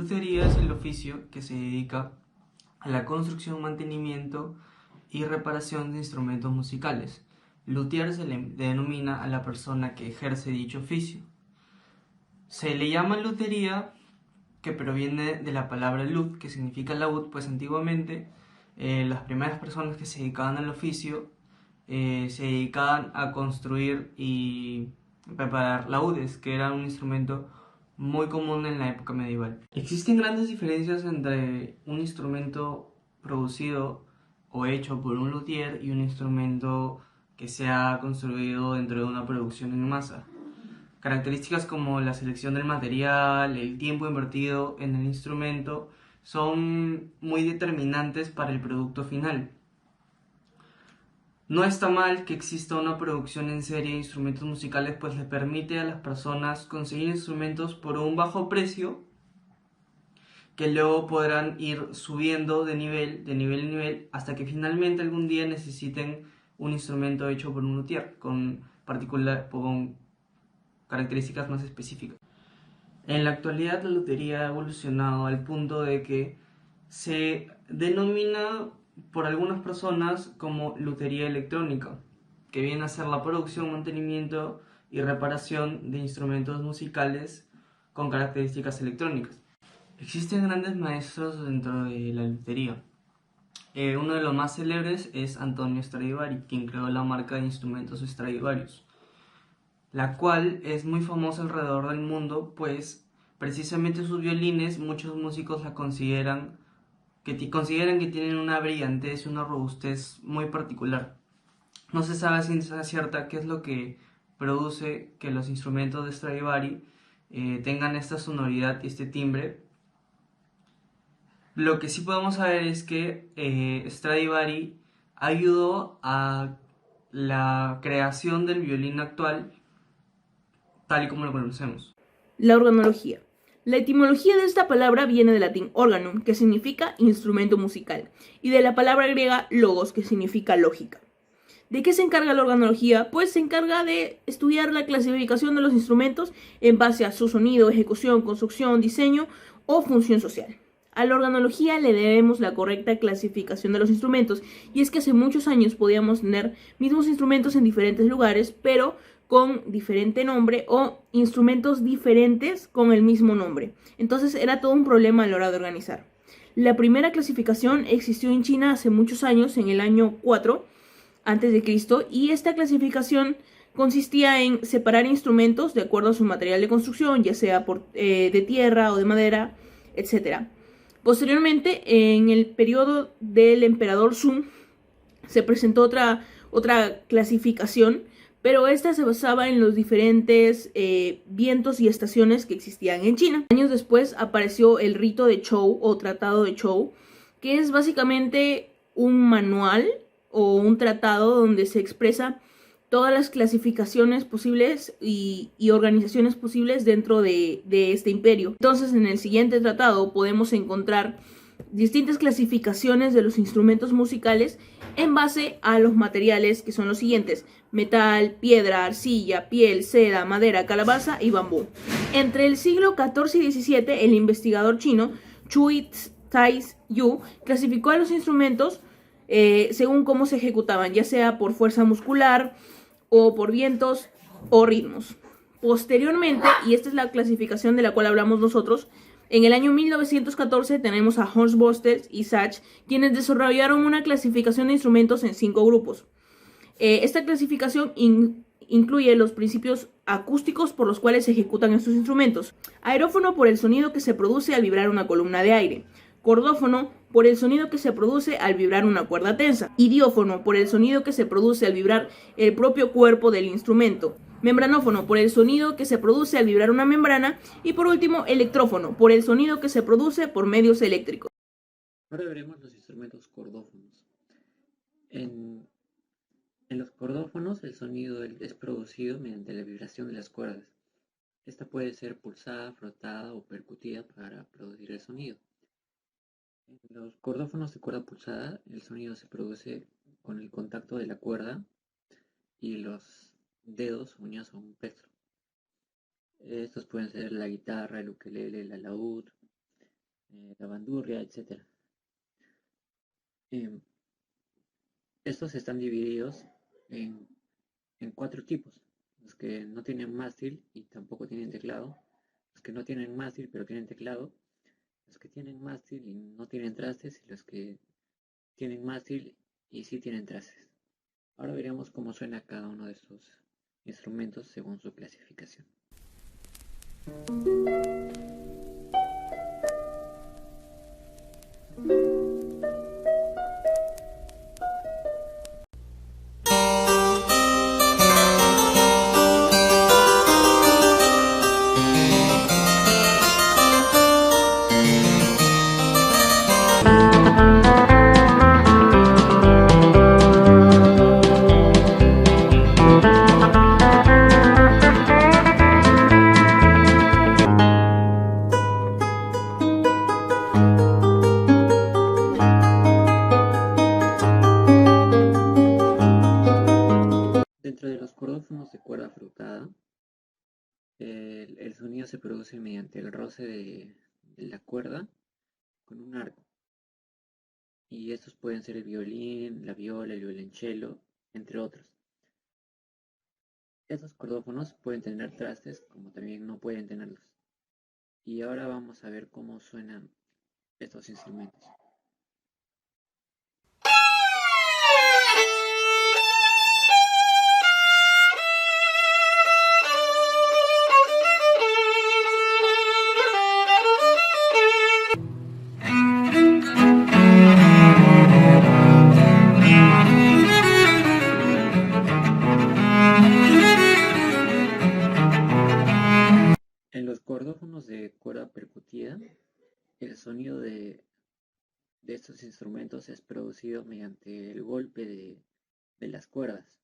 lutería es el oficio que se dedica a la construcción, mantenimiento y reparación de instrumentos musicales. Luthier se le denomina a la persona que ejerce dicho oficio. Se le llama lutería, que proviene de la palabra lut, que significa laúd, pues antiguamente las primeras personas que se dedicaban al oficio se dedicaban a construir y preparar laúdes, que era un instrumento muy común en la época medieval. Existen grandes diferencias entre un instrumento producido o hecho por un luthier y un instrumento que se ha construido dentro de una producción en masa. Características como la selección del material, el tiempo invertido en el instrumento son muy determinantes para el producto final. No está mal que exista una producción en serie de instrumentos musicales, pues le permite a las personas conseguir instrumentos por un bajo precio que luego podrán ir subiendo de nivel en nivel hasta que finalmente algún día necesiten un instrumento hecho por un luthier con características más específicas. En la actualidad la lutería ha evolucionado al punto de que se denomina por algunas personas como lutería electrónica, que viene a ser la producción, mantenimiento y reparación de instrumentos musicales con características electrónicas. Existen grandes maestros dentro de la lutería. Uno de los más célebres es Antonio Stradivari, quien creó la marca de instrumentos Stradivarius, la cual es muy famosa alrededor del mundo, pues precisamente sus violines muchos músicos la consideran que tienen una brillantez y una robustez muy particular. No se sabe a ciencia cierta qué es lo que produce que los instrumentos de Stradivari tengan esta sonoridad y este timbre. Lo que sí podemos saber es que Stradivari ayudó a la creación del violín actual tal y como lo conocemos. La organología. La etimología de esta palabra viene del latín organum, que significa instrumento musical, y de la palabra griega logos, que significa lógica. ¿De qué se encarga la organología? Pues se encarga de estudiar la clasificación de los instrumentos en base a su sonido, ejecución, construcción, diseño o función social. A la organología le debemos la correcta clasificación de los instrumentos, y es que hace muchos años podíamos tener mismos instrumentos en diferentes lugares, pero con diferente nombre, o instrumentos diferentes con el mismo nombre. Entonces era todo un problema a la hora de organizar. La primera clasificación existió en China hace muchos años, en el año 4 antes de Cristo, y esta clasificación consistía en separar instrumentos de acuerdo a su material de construcción, ya sea de tierra o de madera, etc. Posteriormente, en el periodo del emperador Sung, se presentó otra clasificación, pero esta se basaba en los diferentes vientos y estaciones que existían en China. Años después apareció el rito de Zhou o tratado de Zhou, que es básicamente un manual o un tratado donde se expresa todas las clasificaciones posibles y organizaciones posibles dentro de este imperio. Entonces, en el siguiente tratado podemos encontrar distintas clasificaciones de los instrumentos musicales en base a los materiales, que son los siguientes: metal, piedra, arcilla, piel, seda, madera, calabaza y bambú. Entre el siglo XIV y XVII, el investigador chino Chui Tai-yu clasificó a los instrumentos según cómo se ejecutaban, ya sea por fuerza muscular o por vientos o ritmos. Posteriormente, y esta es la clasificación de la cual hablamos nosotros, en el año 1914 tenemos a Hans Bosters y Sachs, quienes desarrollaron una clasificación de instrumentos en 5 grupos. Esta clasificación incluye los principios acústicos por los cuales se ejecutan estos instrumentos. Aerófono, por el sonido que se produce al vibrar una columna de aire. Cordófono, por el sonido que se produce al vibrar una cuerda tensa. Idiófono, por el sonido que se produce al vibrar el propio cuerpo del instrumento. Membranófono, por el sonido que se produce al vibrar una membrana. Y por último, electrófono, por el sonido que se produce por medios eléctricos. Ahora veremos los instrumentos cordófonos. En los cordófonos el sonido es producido mediante la vibración de las cuerdas. Esta puede ser pulsada, frotada o percutida para producir el sonido. En los cordófonos de cuerda pulsada, el sonido se produce con el contacto de la cuerda y los dedos unidos a un plectro. Estos pueden ser la guitarra, el ukelele, el alaúd. la bandurria, etc. Em, Estos están divididos en, en 4 tipos: los que no tienen mástil y tampoco tienen teclado, los que no tienen mástil pero tienen teclado, los que tienen mástil y no tienen trastes, y los que tienen mástil y sí tienen trastes. Ahora veremos cómo suena cada uno de estos instrumentos según su clasificación. Dentro de los cordófonos de cuerda frotada, el sonido se produce mediante el roce de la cuerda con un arco. Y estos pueden ser el violín, la viola, el violonchelo, entre otros. Estos cordófonos pueden tener trastes como también no pueden tenerlos. Y ahora vamos a ver cómo suenan estos instrumentos. En los cordófonos de cuerda percutida, el sonido de estos instrumentos es producido mediante el golpe de las cuerdas.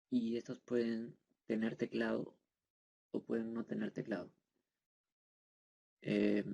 Y estos pueden tener teclado o pueden no tener teclado. Eh,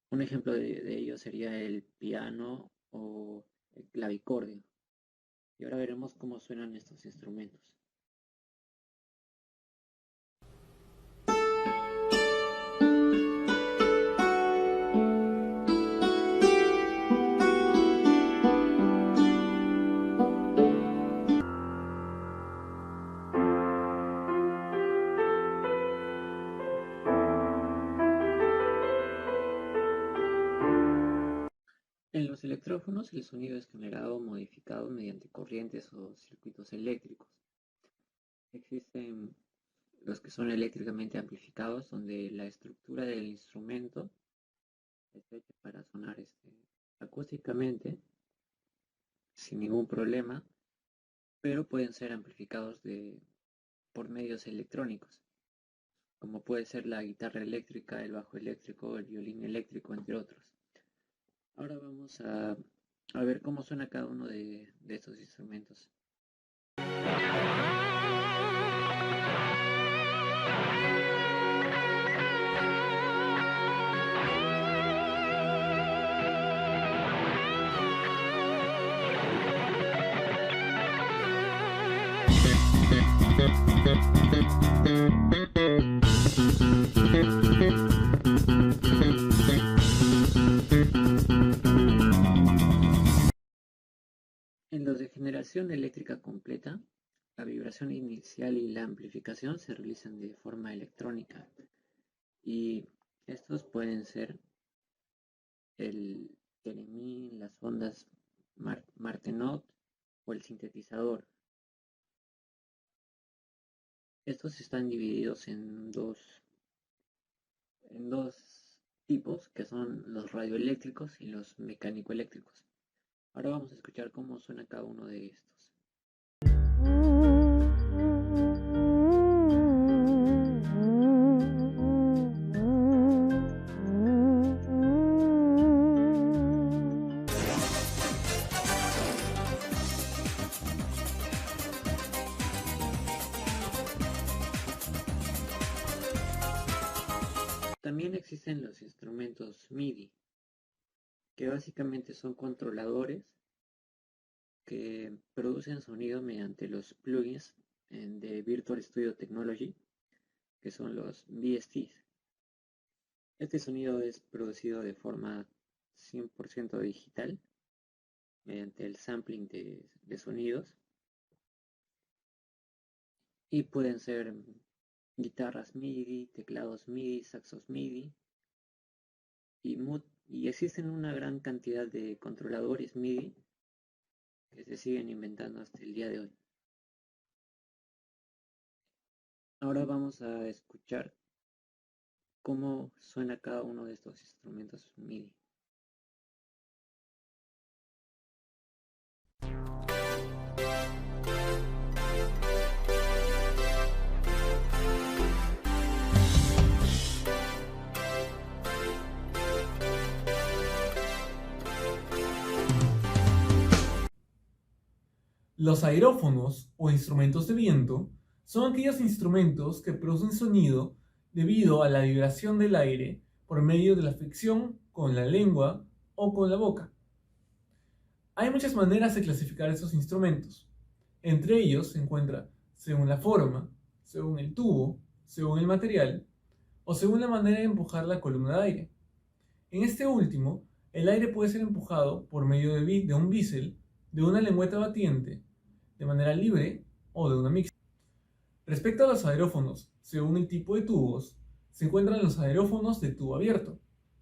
un ejemplo de ello sería el piano o el clavicordio. Y ahora veremos cómo suenan estos instrumentos. En los electrófonos el sonido es generado o modificado mediante corrientes o circuitos eléctricos. Existen los que son eléctricamente amplificados, donde la estructura del instrumento está hecha para sonar acústicamente sin ningún problema, pero pueden ser amplificados por medios electrónicos, como puede ser la guitarra eléctrica, el bajo eléctrico, el violín eléctrico, entre otros. Ahora vamos a ver cómo suena cada uno de estos instrumentos. En los de generación eléctrica completa, la vibración inicial y la amplificación se realizan de forma electrónica, y estos pueden ser el Theremin, las ondas Martenot o el sintetizador. Estos están divididos en dos tipos, que son los radioeléctricos y los mecánico-eléctricos. Ahora vamos a escuchar cómo suena cada uno de estos. También existen los instrumentos MIDI, que básicamente son controladores que producen sonido mediante los plugins de Virtual Studio Technology, que son los VSTs. Este sonido es producido de forma 100% digital mediante el sampling de sonidos y pueden ser guitarras MIDI, teclados MIDI, saxos MIDI y existen una gran cantidad de controladores MIDI que se siguen inventando hasta el día de hoy. Ahora vamos a escuchar cómo suena cada uno de estos instrumentos MIDI. Los aerófonos o instrumentos de viento son aquellos instrumentos que producen sonido debido a la vibración del aire por medio de la fricción con la lengua o con la boca. Hay muchas maneras de clasificar estos instrumentos. Entre ellos se encuentra según la forma, según el tubo, según el material o según la manera de empujar la columna de aire. En este último, el aire puede ser empujado por medio de un bisel, de una lengüeta batiente, de manera libre o de una mixta. Respecto a los aerófonos, según el tipo de tubos, se encuentran los aerófonos de tubo abierto,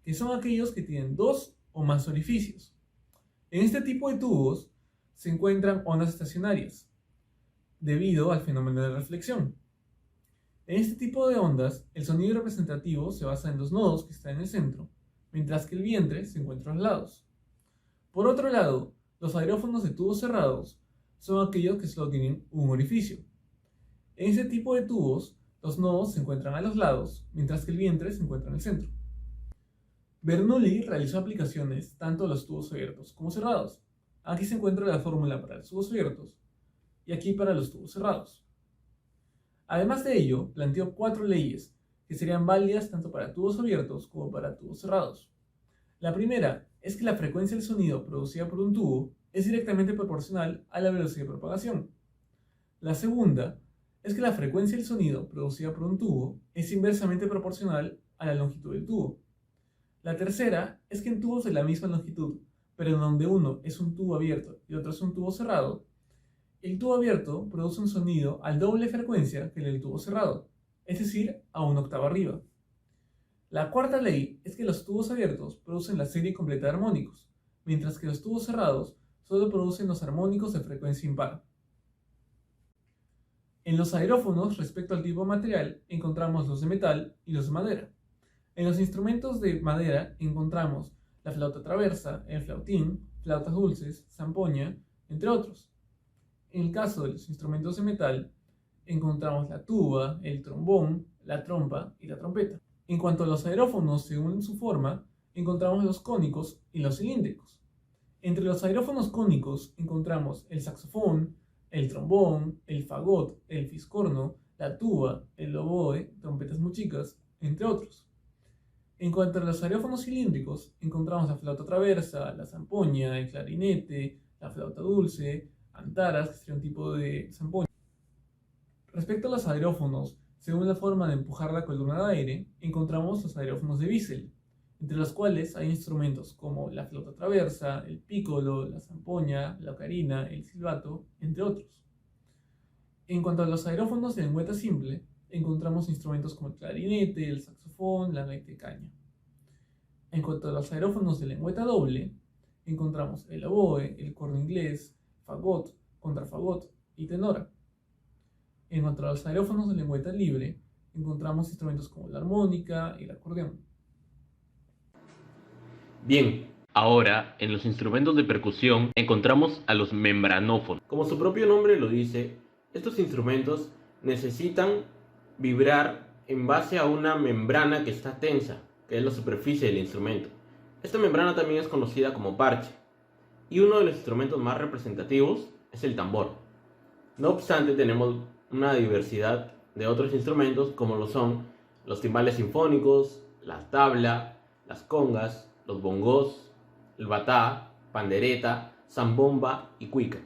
que son aquellos que tienen dos o más orificios. En este tipo de tubos se encuentran ondas estacionarias, debido al fenómeno de reflexión. En este tipo de ondas, el sonido representativo se basa en los nodos que están en el centro, mientras que el vientre se encuentra a los lados. Por otro lado, los aerófonos de tubos cerrados son aquellos que solo tienen un orificio. En este tipo de tubos, los nodos se encuentran a los lados, mientras que el vientre se encuentra en el centro. Bernoulli realizó aplicaciones tanto a los tubos abiertos como cerrados. Aquí se encuentra la fórmula para los tubos abiertos y aquí para los tubos cerrados. Además de ello, planteó 4 leyes que serían válidas tanto para tubos abiertos como para tubos cerrados. La primera es que la frecuencia del sonido producida por un tubo es directamente proporcional a la velocidad de propagación. La segunda es que la frecuencia del sonido producida por un tubo es inversamente proporcional a la longitud del tubo. La tercera es que en tubos de la misma longitud, pero en donde uno es un tubo abierto y otro es un tubo cerrado, el tubo abierto produce un sonido al doble frecuencia que el del tubo cerrado, es decir, a una octava arriba. La cuarta ley es que los tubos abiertos producen la serie completa de armónicos, mientras que los tubos cerrados solo producen los armónicos de frecuencia impar. En los aerófonos, respecto al tipo de material, encontramos los de metal y los de madera. En los instrumentos de madera encontramos la flauta traversa, el flautín, flautas dulces, zampoña, entre otros. En el caso de los instrumentos de metal, encontramos la tuba, el trombón, la trompa y la trompeta. En cuanto a los aerófonos, según su forma, encontramos los cónicos y los cilíndricos. Entre los aerófonos cónicos encontramos el saxofón, el trombón, el fagot, el fiscorno, la tuba, el oboe, trompetas muy chicas, entre otros. En cuanto a los aerófonos cilíndricos, encontramos la flauta traversa, la zampoña, el clarinete, la flauta dulce, antaras, que sería un tipo de zampoña. Respecto a los aerófonos, según la forma de empujar la columna de aire, encontramos los aerófonos de bisel, entre los cuales hay instrumentos como la flauta traversa, el pícolo, la zampoña, la ocarina, el silbato, entre otros. En cuanto a los aerófonos de lengüeta simple, encontramos instrumentos como el clarinete, el saxofón, la gaita de caña. En cuanto a los aerófonos de lengüeta doble, encontramos el oboe, el corno inglés, fagot, contrafagot y tenora. En cuanto a los aerófonos de lengüeta libre, encontramos instrumentos como la armónica y el acordeón. Bien, ahora en los instrumentos de percusión encontramos a los membranófonos. Como su propio nombre lo dice, estos instrumentos necesitan vibrar en base a una membrana que está tensa, que es la superficie del instrumento. Esta membrana también es conocida como parche, y uno de los instrumentos más representativos es el tambor. No obstante, tenemos una diversidad de otros instrumentos como lo son los timbales sinfónicos, la tabla, las congas, los bongos, el batá, pandereta, zambomba y cuica.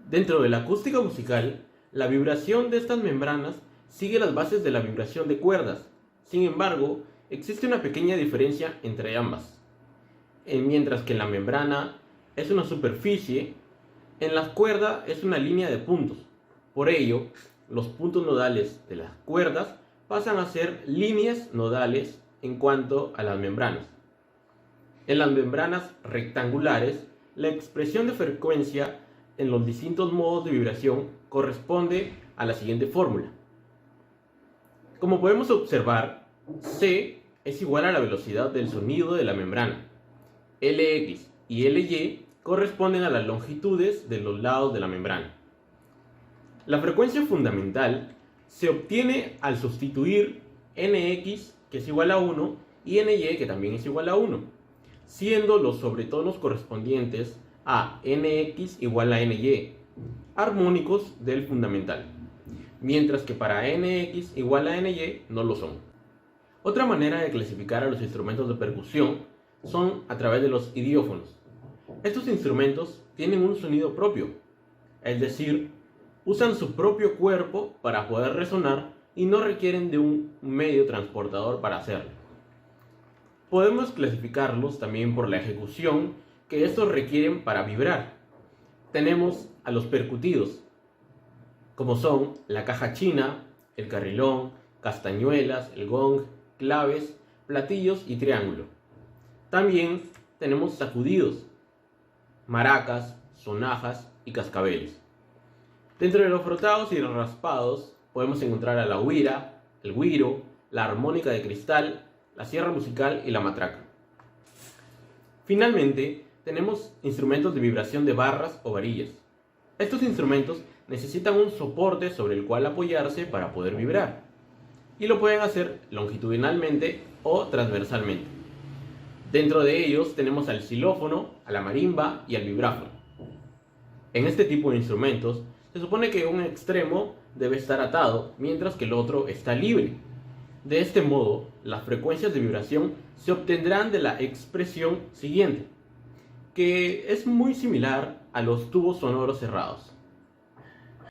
Dentro de la acústica musical, la vibración de estas membranas sigue las bases de la vibración de cuerdas. Sin embargo, existe una pequeña diferencia entre ambas. Mientras que en la membrana es una superficie, en la cuerda es una línea de puntos. Por ello, los puntos nodales de las cuerdas pasan a ser líneas nodales en cuanto a las membranas. En las membranas rectangulares, la expresión de frecuencia en los distintos modos de vibración corresponde a la siguiente fórmula. Como podemos observar, C es igual a la velocidad del sonido de la membrana. Lx y Ly corresponden a las longitudes de los lados de la membrana. La frecuencia fundamental se obtiene al sustituir Nx, que es igual a 1, y Ny, que también es igual a 1, siendo los sobretonos correspondientes a Nx igual a Ny, armónicos del fundamental, mientras que para Nx igual a Ny no lo son. Otra manera de clasificar a los instrumentos de percusión son a través de los idiófonos. Estos instrumentos tienen un sonido propio, es decir, usan su propio cuerpo para poder resonar y no requieren de un medio transportador para hacerlo. Podemos clasificarlos también por la ejecución que estos requieren para vibrar. Tenemos a los percutidos, como son la caja china, el carrilón, castañuelas, el gong, claves, platillos y triángulo. También tenemos sacudidos, maracas, sonajas y cascabeles. Dentro de los frotados y los raspados podemos encontrar a la huira, el güiro, la armónica de cristal, la sierra musical y la matraca. Finalmente, tenemos instrumentos de vibración de barras o varillas. Estos instrumentos necesitan un soporte sobre el cual apoyarse para poder vibrar, y lo pueden hacer longitudinalmente o transversalmente. Dentro de ellos tenemos al xilófono, a la marimba y al vibráfono. En este tipo de instrumentos se supone que un extremo debe estar atado, mientras que el otro está libre. De este modo, las frecuencias de vibración se obtendrán de la expresión siguiente, que es muy similar a los tubos sonoros cerrados.